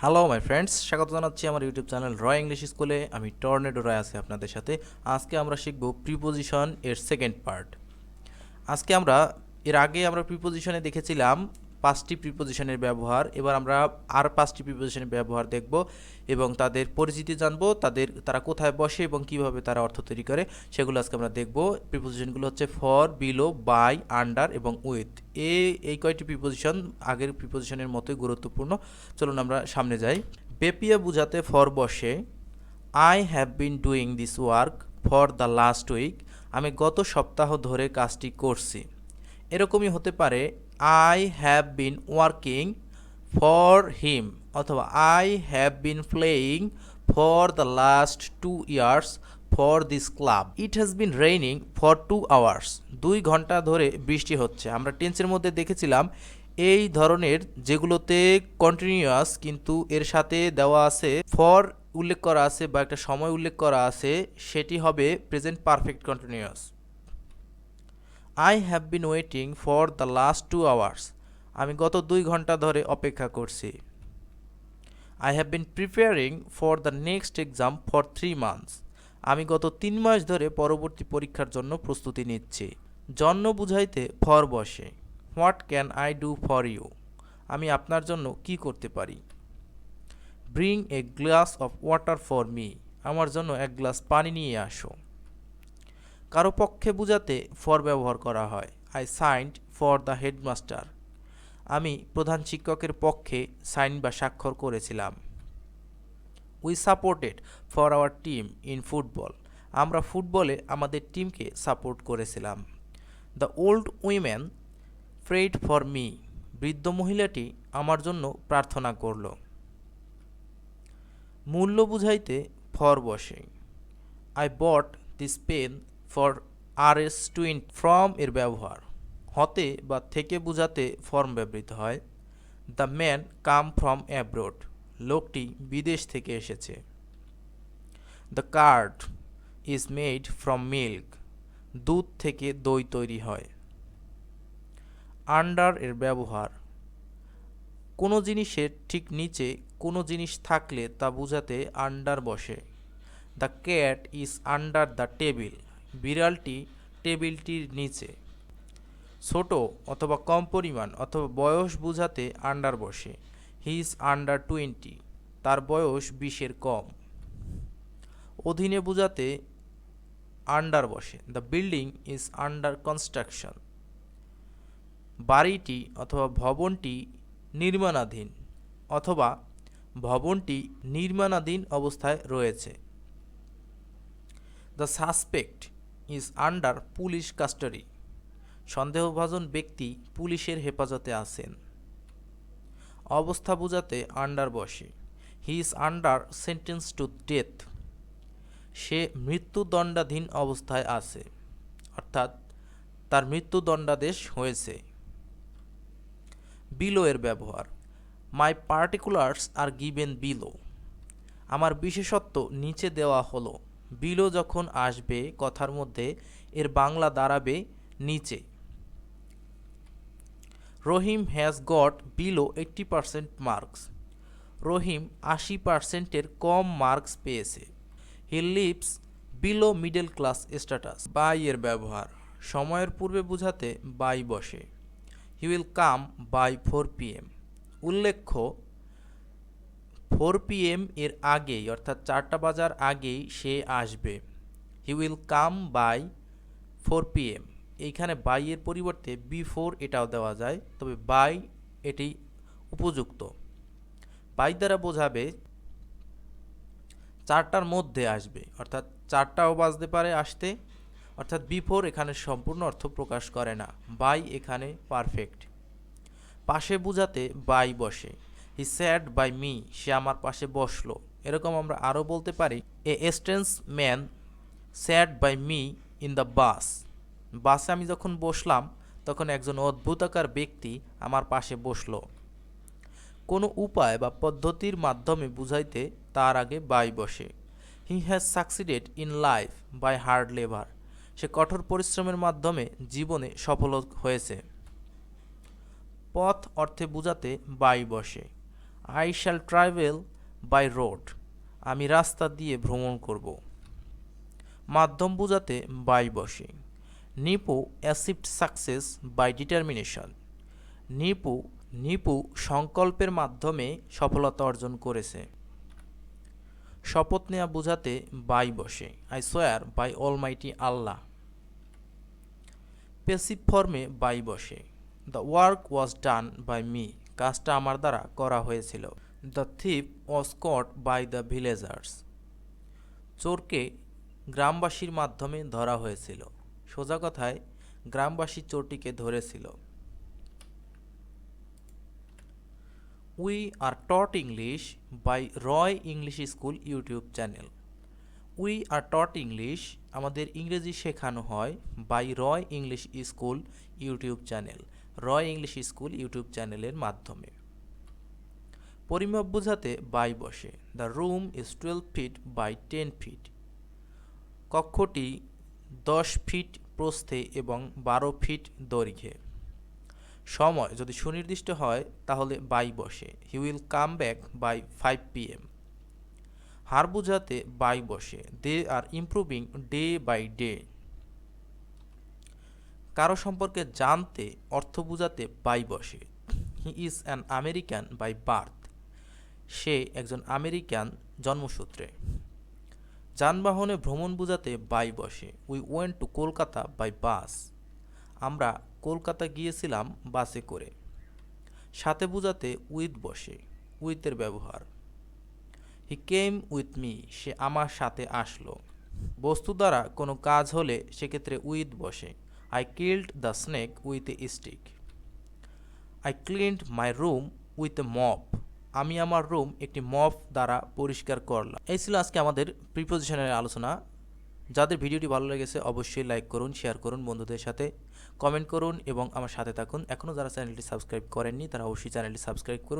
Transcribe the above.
Hello my friends, স্বাগত জানাচ্ছি আমার ইউটিউব চ্যানেল রয় ইংলিশ স্কুলে। আমি টর্নেডো রয় আছি আপনাদের সাথে। আজকে আমরা শিখব প্রিপোজিশন এর সেকেন্ড পার্ট। আজকে আমরা এর আগে প্রিপোজিশনে দেখেছিলাম 5টি প্রিপোজিশনের ব্যবহার। এবার আমরা আর 5টি প্রিপোজিশনের ব্যবহার দেখব এবং তাদের পরিচিতি জানবো, তারা কোথায় বসে এবং কিভাবে তারা অর্থ তৈরি করে সেগুলো আজকে আমরা দেখব। প্রিপোজিশনগুলো হচ্ছে ফর, বিলো, বাই, আন্ডার এবং উইথ। এই কয়টি প্রিপোজিশন আগের প্রিপোজিশনের মতোই গুরুত্বপূর্ণ। চলুন আমরা সামনে যাই। বেপিয়া বুঝাতে ফর বসে I have been doing this work for the last week. আমি গত সপ্তাহ ধরে কাজটি করছি। এরকমই হতে পারে I have been working for him, অথবা I have been playing for the last 2 years for this club. It has been raining for 2 hours. 2 ঘন্টা ধরে বৃষ্টি হচ্ছে। আমরা টেন্সের মধ্যে দেখেছিলাম এই ধরনের যেগুলোতে কন্টিনিউয়াস কিন্তু এর সাথে দেওয়া আছে ফর উল্লেখ করা আছে বা একটা সময় উল্লেখ করা আছে, সেটি হবে present perfect continuous. I have been waiting for the last 2 hours. আমি গত 2 ঘন্টা ধরে অপেক্ষা করছি। I have bin preparing for the next exam for 3 months. আমি গত 3 মাস ধরে পরবর্তী পরীক্ষার জন্য প্রস্তুতি নিচ্ছি। জন্য বুঝাইতে ফর বসে what can I do for you. আমি আপনার জন্য কি করতে পারি। Bring a glass of water for me. আমার জন্য এক গ্লাস পানি নিয়ে আসো। কারো পক্ষে বুঝাতে ফর ব্যবহার করা হয় I signed for the headmaster. আমি প্রধান শিক্ষকের পক্ষে সাইন বা স্বাক্ষর করেছিলাম। We supported for our team in football. আমরা ফুটবলে আমাদের টিমকে সাপোর্ট করেছিলাম। The old women prayed for me. বৃদ্ধ মহিলাটি আমার জন্য প্রার্থনা করল। মূল্য বুঝাইতে ফর বসে I bought this pen for RS20। From এর ব্যবহার হতে বা থেকে বুঝাতে ফর্ম ব্যবহৃত হয়। The man come from abroad. লোকটি বিদেশ থেকে এসেছে। The curd is made from milk. দুধ থেকে দই তৈরি হয়। আন্ডার এর ব্যবহার কোনো জিনিসের ঠিক নিচে কোনো জিনিস থাকলে তা বুঝাতে আন্ডার বসে। The cat is under the table. বিড়ালটি টেবিলটির নিচে। ছোট অথবা কম পরিমাণ অথবা বয়স বুঝাতে আন্ডার বসে। He is under 20। তার বয়স 20-এর কম। অধীনে বুঝাতে আন্ডার বসে। The building is under construction. বাড়িটি অথবা ভবনটি নির্মাণাধীন, অথবা ভবনটি নির্মাণাধীন অবস্থায় রয়েছে। The suspect is under police custody. সন্দেহভাজন ব্যক্তি পুলিশের হেফাজতে আছেন। অবস্থা বুঝাতে আন্ডার বসে। He is under sentence to death. সে মৃত্যুদণ্ডাধীন অবস্থায় আছে, অর্থাৎ তার মৃত্যুদণ্ডাদেশ হয়েছে। বিলো এর ব্যবহার my particulars are given below. আমার বিশেষত্ব নিচে দেওয়া হলো। বিলো যখন আসবে কথার মধ্যে এর বাংলা দাঁড়াবে নিচে। Rahim has got below 80% marks. Rahim 80%-এর কম মার্কস পেয়েছে। He lives below middle class status. By এর ব্যবহার সময়ের পূর্বে বুঝাতে বাই বসে। He will come by 4 PM। উল্লেখ্য 4 PM এর আগেই, অর্থাৎ 4টা বাজার আগেই সে আসবে। He will come by 4 PM। এইখানে বাই এর পরিবর্তে বিফোর এটাও দেওয়া যায়, তবে বাই এটি উপযুক্ত। বাই দ্বারা বোঝাবে 4টার মধ্যে আসবে, অর্থাৎ 4টাও বাজতে পারে আসতে, অর্থাৎ বিফোর এখানে সম্পূর্ণ অর্থ প্রকাশ করে না। বাই এখানে পারফেক্ট। পাশে বুঝাতে বাই বসে। হি স্যাট বাই মি। সে আমার পাশে বসলো। এরকম আমরা আরও বলতে পারি a strange man sat by me in the bus. বাসে আমি যখন বসলাম তখন একজন অদ্ভুতাকার ব্যক্তি আমার পাশে বসলো। কোনো উপায় বা পদ্ধতির মাধ্যমে বুঝাইতে তার আগে বাই বসে। He has succeeded in life by hard labour. সে কঠোর পরিশ্রমের মাধ্যমে জীবনে সফল হয়েছে। পথ অর্থে বুঝাতে বাই বসে। I shall travel by road, আমি রাস্তা দিয়ে ভ্রমণ করব। মাধ্যম বোঝাতে বাই বসে। Nipu achieved success by determination, Nipu সংকল্পের মাধ্যমে সফলতা অর্জন করেছে। শপথ নেওয়া বোঝাতে বাই বসে। I swear by almighty Allah. Passive ফর্মে বাই বসে। The work was done by me, কাজটা আমার দ্বারা করা হয়েছিল। The thief was caught by the villagers, চোরকে গ্রামবাসীর মাধ্যমে ধরা হয়েছিল। সোজা কথায় গ্রামবাসী চোরটিকে ধরেছিল। We are taught English by Roy English school YouTube channel. We are taught English, আমাদের ইংরেজি শেখানো হয় by Roy English school YouTube channel, Roy English school YouTube চ্যানেলের মাধ্যমে। পরিমাপ বোঝাতে বাই বসে। The room is 12 feet by 10 feet, কক্ষটি 10 ফিট প্রস্থে এবং 12 ফিট দৈর্ঘ্যে। সময় যদি সুনির্দিষ্ট হয় তাহলে বাই বসে। He will come back by 5 PM। হার বোঝাতে বাই বসে। They are improving day by day. কারো সম্পর্কে জানতে অর্থ বোঝাতে বাই বসে। He is an American by birth, সে একজন আমেরিকান জন্মসূত্রে। যানবাহনে ভ্রমণ বোঝাতে বাই বসে। We went to Kolkata by bus, আমরা কলকাতা গিয়েছিলাম বাসে করে। সাথে বোঝাতে উইথ বসে। উইথের ব্যবহার। হি কেম উইথ মি, সে আমার সাথে আসলো। বস্তু দ্বারা কোনো কাজ হলে সেক্ষেত্রে উইথ বসে। I killed the snake with a stick. I cleaned my room with a mop, আমি আমার রুম একটি মপ দ্বারা পরিষ্কার করলাম। এই ছিল আজকে আমাদের প্রিপোজিশনের আলোচনা। যাদের ভিডিওটি ভালো লেগেছে অবশ্যই লাইক করুন, শেয়ার করুন, বন্ধুদের সাথে কমেন্ট করুন এবং আমার সাথে থাকুন। এখনও যারা চ্যানেলটি সাবস্ক্রাইব করেননি তারা অবশ্যই চ্যানেলটি সাবস্ক্রাইব করুন।